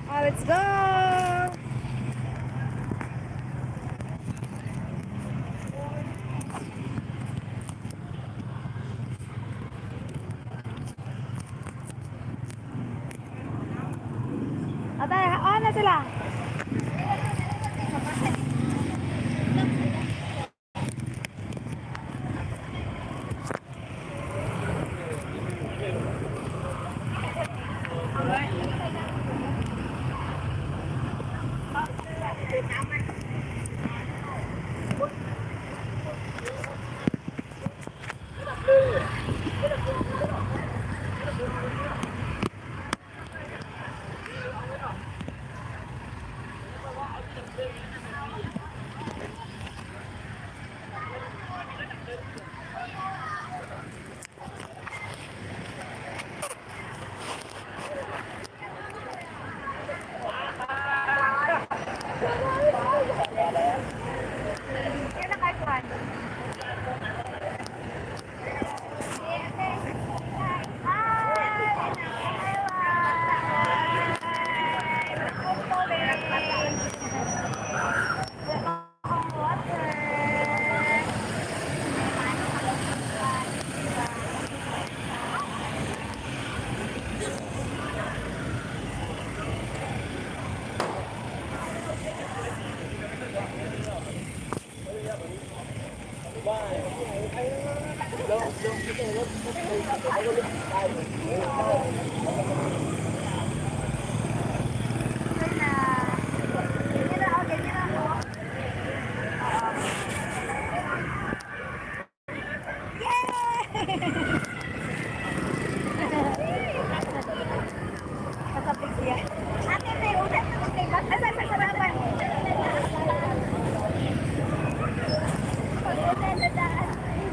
Let's go! Atay, on na sila.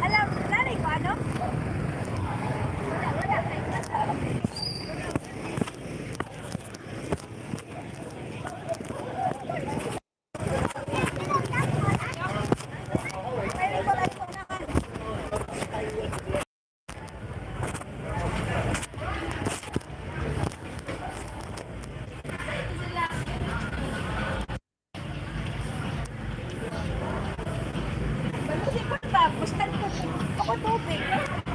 Alam, nanay ko ano? Bustan ko ako tubig.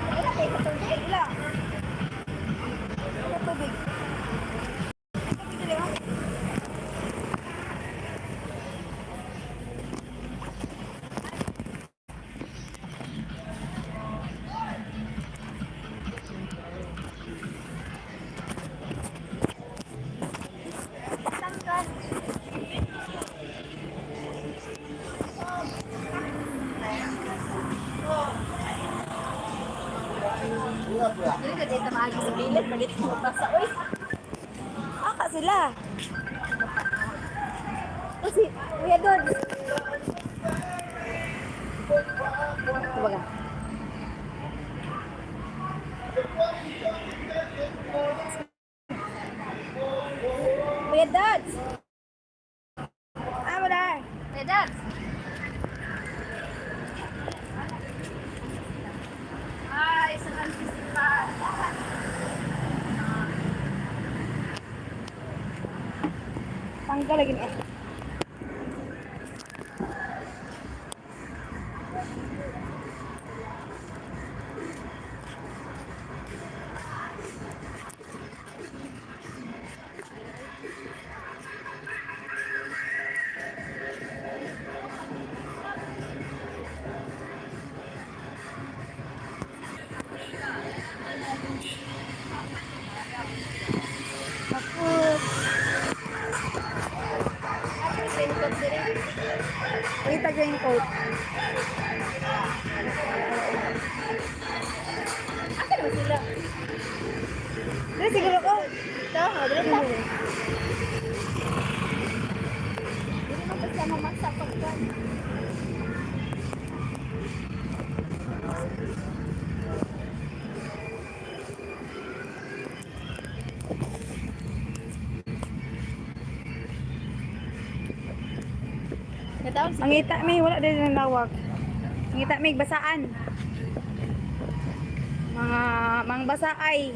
Wala kayo sa tubig. Wala. Sa tubig. Hindi ka dito maagi sa bilit. Palit mo pa sa oy. Aka sila. Kasi, kuya doon. Kumbaga. Kuya Dods. Ano na? Kuya Dods. Ay, sa kansis pa. Tanggal lagi nih. Kita ko yung coat. Asa naman sila? Dito siguro ko. Ito, dito pa. Dito mo kasama magsapag ka. Ang ita may wala din ng lawak. Ang ita may basaan. Mga mang basaay.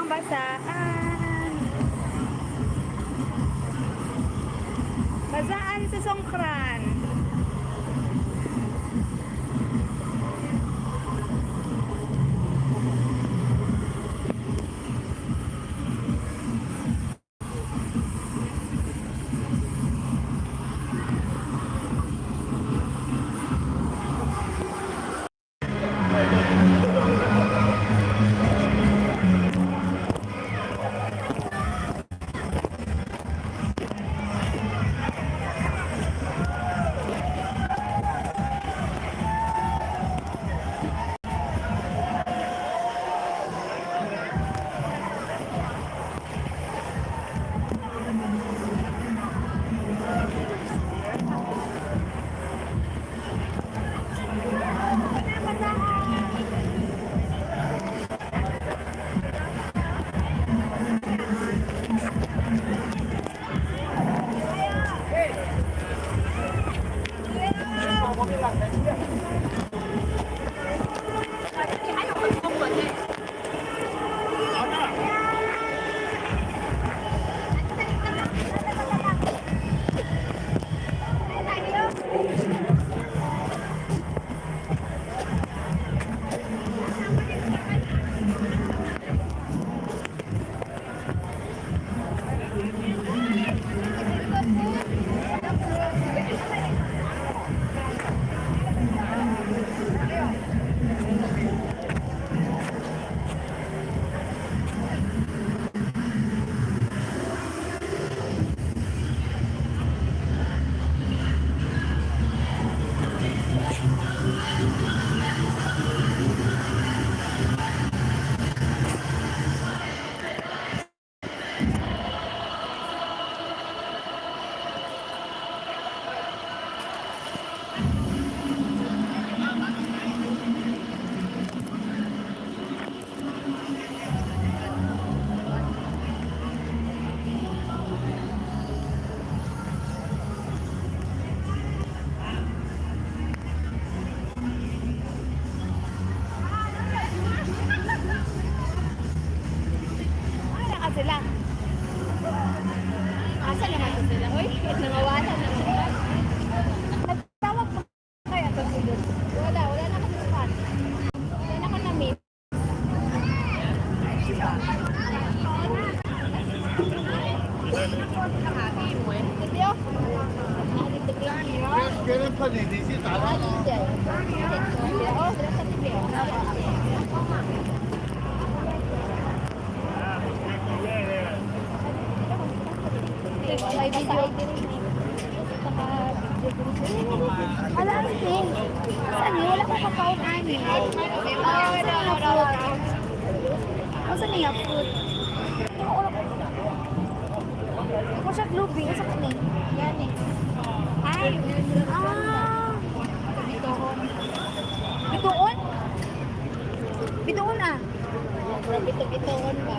ang basaan. Basaan sa Songkran. Sila. Asa naman to sila? Uy, nangawala na. Nagtawag mo kaya to sila. Wala na kasi span. Wala na ko na-meet. Ganun pa din, di siya tala. May video. Ala, ate. Saan yun? Wala ko kakaon ani. Masa niya food? Ako siya globing. Asa ka ni? Yan eh. Ay! Bituon. Bituon? Bituon ah. Bituon ba?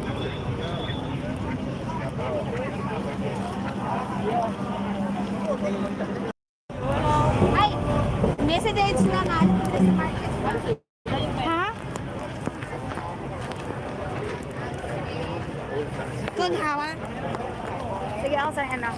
Ay! Message na nga. Ha? Kung hawa? Sige ako sa ano.